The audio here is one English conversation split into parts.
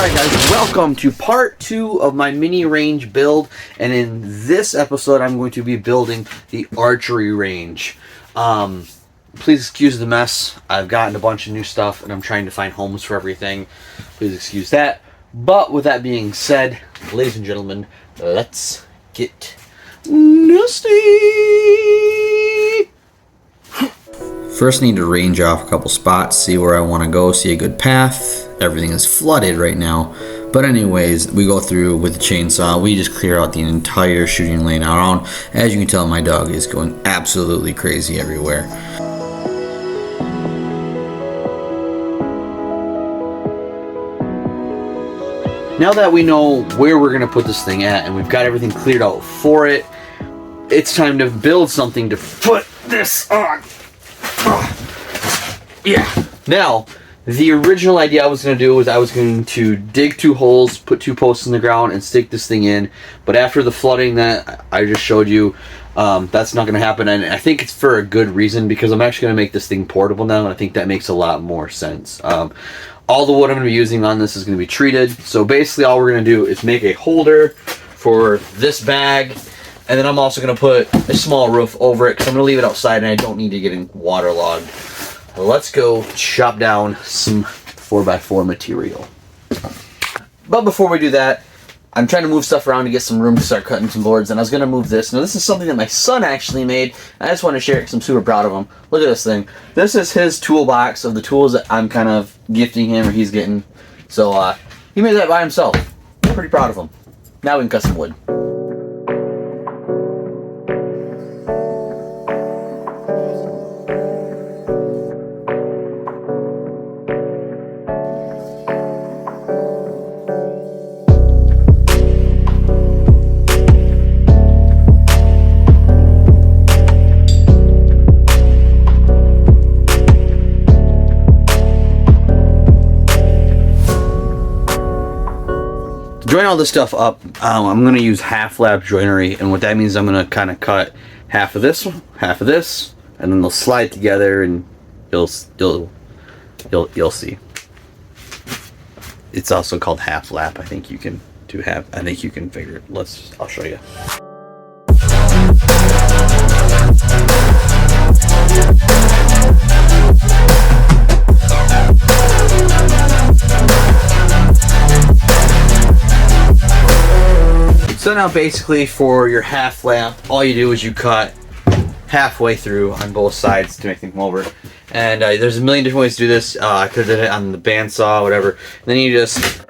Alright guys, welcome to part 2 of my mini range build, and in this episode I'm going to be building the archery range. Please excuse the mess. I've gotten a bunch of new stuff and I'm trying to find homes for everything. Please excuse that. But with that being said, ladies and gentlemen, let's get nasty! First, I need to range off a couple spots, see where I want to go, see a good path. Everything is flooded right now. But anyways, we go through with the chainsaw. We just clear out the entire shooting lane around. As you can tell, my dog is going absolutely crazy everywhere. Now that we know where we're going to put this thing at and we've got everything cleared out for it, it's time to build something to put this on. Yeah. Now, the original idea I was going to do was I was going to dig 2 holes, put 2 posts in the ground, and stick this thing in. But after the flooding that I just showed you, that's not going to happen. And I think it's for a good reason, because I'm actually going to make this thing portable now, and I think that makes a lot more sense. All the wood I'm going to be using on this is going to be treated. So basically all we're going to do is make a holder for this bag. And then I'm also going to put a small roof over it because I'm going to leave it outside and I don't need to get waterlogged. Let's go chop down some 4x4 material. But before we do that, I'm trying to move stuff around to get some room to start cutting some boards, and I was going to move this. Now this is something that my son actually made. I just want to share it because I'm super proud of him. Look at this thing. This is his toolbox of the tools that I'm kind of gifting him or he's getting. So he made that by himself. I'm pretty proud of him. Now we can cut some wood. Join all this stuff up, I'm going to use half lap joinery, and what that means, I'm going to kind of cut half of this, and then they'll slide together, and you'll see. It's also called half lap. I think you can do half. I think you can figure it. I'll show you. So now basically for your half lap, all you do is you cut halfway through on both sides to make things come over. And there's a million different ways to do this. I could have done it on the bandsaw, whatever. And then you just...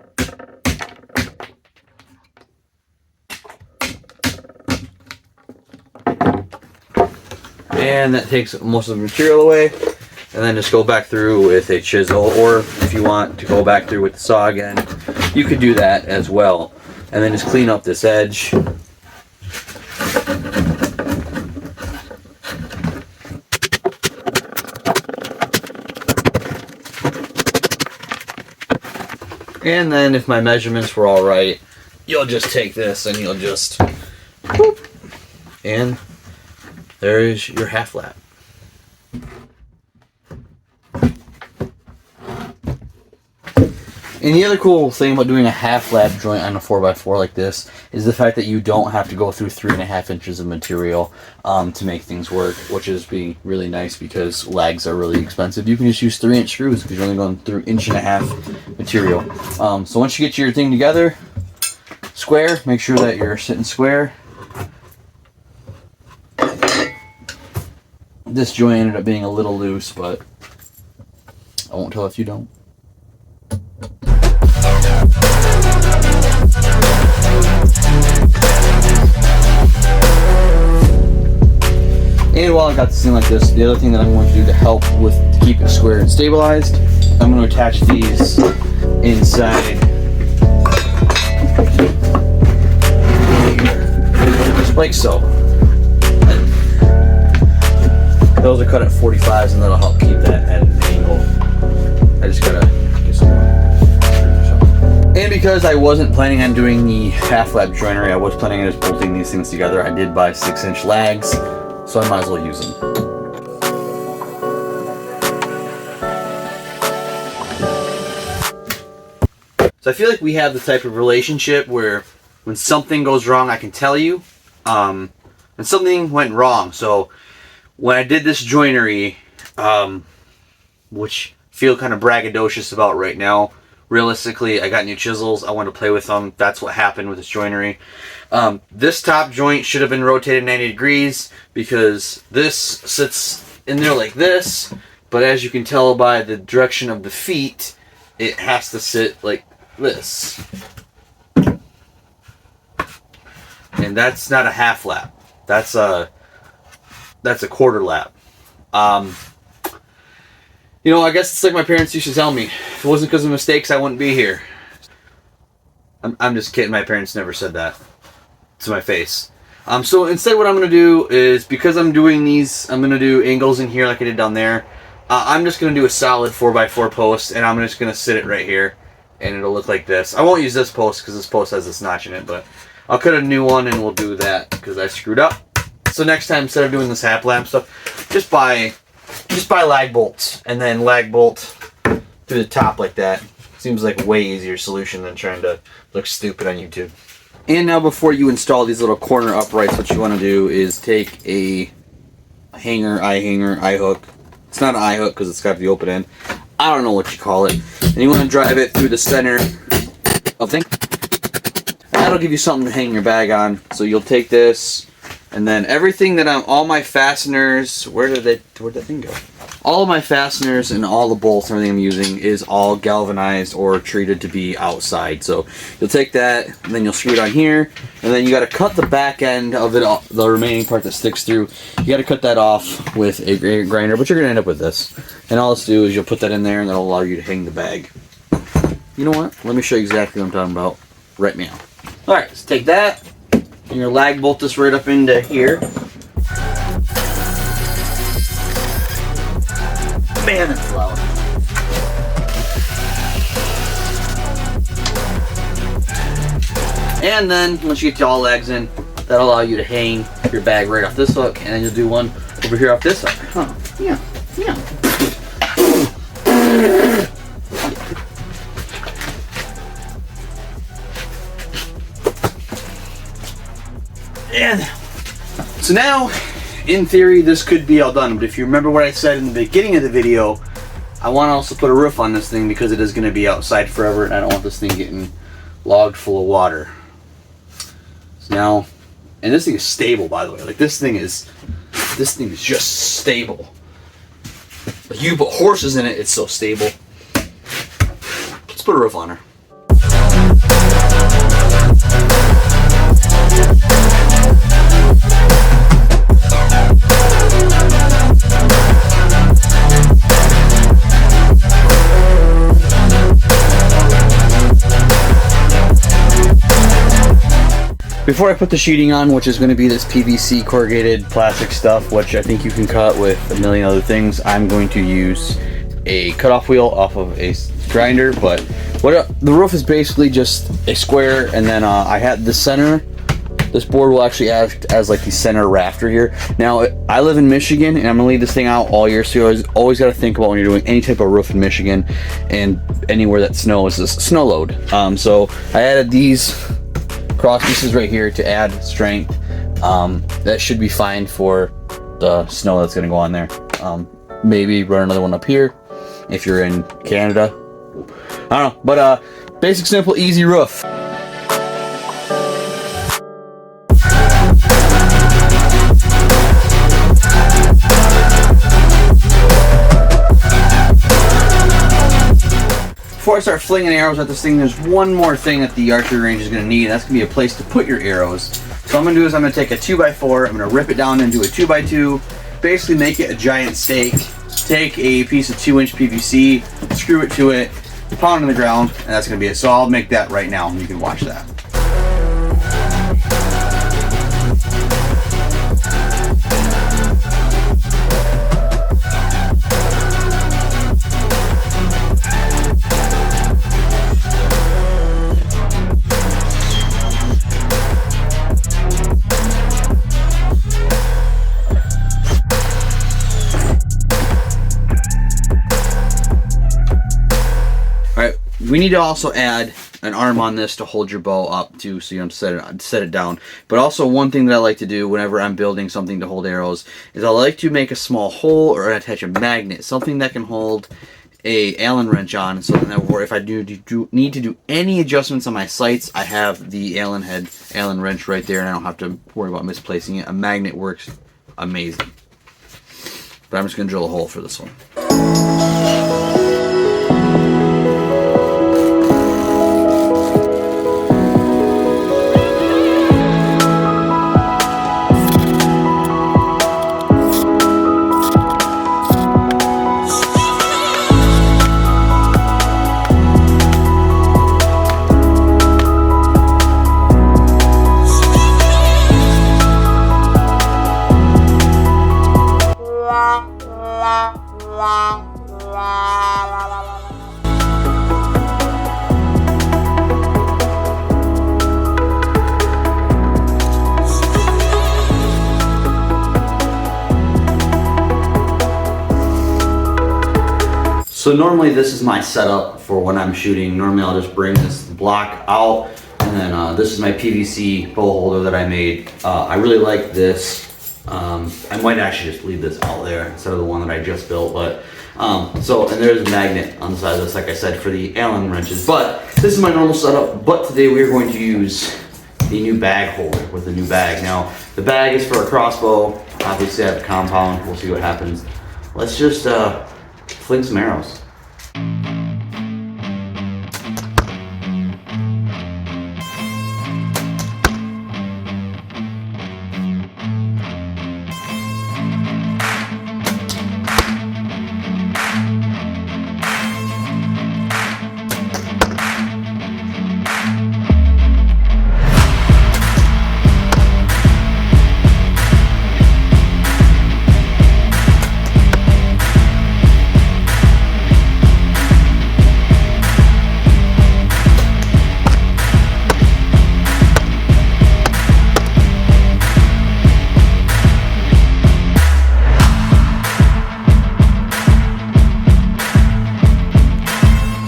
And that takes most of the material away. And then just go back through with a chisel. Or if you want to go back through with the saw again, you could do that as well. And then just clean up this edge. And then if my measurements were all right, you'll just take this and you'll just boop, and there's your half lap. And the other cool thing about doing a half lap joint on a 4x4 like this is the fact that you don't have to go through 3.5 inches of material to make things work, which is being really nice because lags are really expensive. You can just use 3-inch screws because you're only going through 1.5 inch material. So once you get your thing together, square, make sure that you're sitting square. This joint ended up being a little loose, but I won't tell if you don't. And while I got this thing like this, the other thing that I'm going to do to help with to keep it square and stabilized, I'm going to attach these inside here, just like so. And those are cut at 45s, and that'll help keep that at an angle. I just gotta get some. And because I wasn't planning on doing the half lap joinery, I was planning on just bolting these things together. I did buy 6-inch lags, so I might as well use them. So I feel like we have the type of relationship where when something goes wrong, I can tell you, and something went wrong. So when I did this joinery, which I feel kind of braggadocious about right now, realistically, I got new chisels. I wanted to play with them. That's what happened with this joinery. This top joint should have been rotated 90 degrees because this sits in there like this. But as you can tell by the direction of the feet, it has to sit like this. And that's not a half lap. That's a quarter lap. You know, I guess it's like my parents used to tell me. If it wasn't because of mistakes, I wouldn't be here. I'm just kidding. My parents never said that to my face. So instead what I'm going to do is, because I'm doing these, I'm going to do angles in here like I did down there. I'm just going to do a solid 4x4 post, and I'm just going to sit it right here, and it'll look like this. I won't use this post because this post has this notch in it, but I'll cut a new one and we'll do that because I screwed up. So next time, instead of doing this half lamp stuff, just buy lag bolts and then lag bolt through the top like that. Seems like a way easier solution than trying to look stupid on YouTube. And now before you install these little corner uprights, what you want to do is take a hanger, eye hook. It's not an eye hook because it's got the open end. I don't know what you call it. And you want to drive it through the center of the thing. That'll give you something to hang your bag on. So you'll take this, and then everything that all my fasteners, where'd that thing go? All of my fasteners and all the bolts and everything I'm using is all galvanized or treated to be outside. So you'll take that, and then you'll screw it on here, and then you got to cut the back end of it, the remaining part that sticks through. You got to cut that off with a grinder, but you're going to end up with this. And all this do is you'll put that in there, and that'll allow you to hang the bag. You know what? Let me show you exactly what I'm talking about right now. All right, so take that, and your lag bolt this right up into here. Man, it's loud. And then once you get all legs in, that'll allow you to hang your bag right off this hook, and then you'll do one over here off this hook. Huh. Yeah. And so now, in theory, this could be all done, but if you remember what I said in the beginning of the video, I want to also put a roof on this thing because it is going to be outside forever, and I don't want this thing getting logged full of water. So now, and this thing is stable, by the way. Like, this thing is just stable. Like, you put horses in it, it's so stable. Let's put a roof on her. Before I put the sheeting on, which is going to be this PVC corrugated plastic stuff, which I think you can cut with a million other things, I'm going to use a cutoff wheel off of a grinder. But the roof is basically just a square, and then I had the center. This board will actually act as like the center rafter here. Now, I live in Michigan, and I'm going to leave this thing out all year, so you always got to think about when you're doing any type of roof in Michigan and anywhere that snows is snow load. So I added these cross pieces right here to add strength. That should be fine for the snow that's going to go on there. Maybe run another one up here if you're in Canada. I don't know, but basic, simple, easy roof. Before I start flinging arrows at this thing, there's one more thing that the archery range is going to need, and that's going to be a place to put your arrows. So what I'm going to do is I'm going to take a 2x4, I'm going to rip it down into a 2x2, basically make it a giant stake, take a piece of 2-inch PVC, screw it to it, pound it in the ground, and that's going to be it. So I'll make that right now, and you can watch that. We need to also add an arm on this to hold your bow up too, so you don't set it down. But also one thing that I like to do whenever I'm building something to hold arrows is I like to make a small hole or attach a magnet, something that can hold a Allen wrench on, so that if I need to do any adjustments on my sights, I have the Allen wrench right there, and I don't have to worry about misplacing it. A magnet works amazing. But I'm just going to drill a hole for this one. So normally this is my setup for when I'm shooting. Normally I'll just bring this block out, and then this is my PVC bow holder that I made. I really like this. I might actually just leave this out there instead of the one that I just built. But and there's a magnet on the side of this, like I said, for the Allen wrenches. But this is my normal setup. But today we are going to use the new bag holder with the new bag. Now the bag is for a crossbow. Obviously I have a compound. We'll see what happens. Let's just fling some arrows.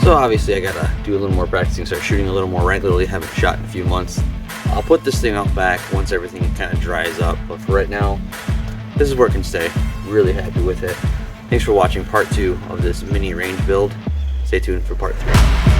So obviously I gotta do a little more practicing, start shooting a little more regularly. Haven't shot in a few months. I'll put this thing out back once everything kind of dries up, but for right now, this is where it can stay. Really happy with it. Thanks for watching part 2 of this mini range build. Stay tuned for part 3.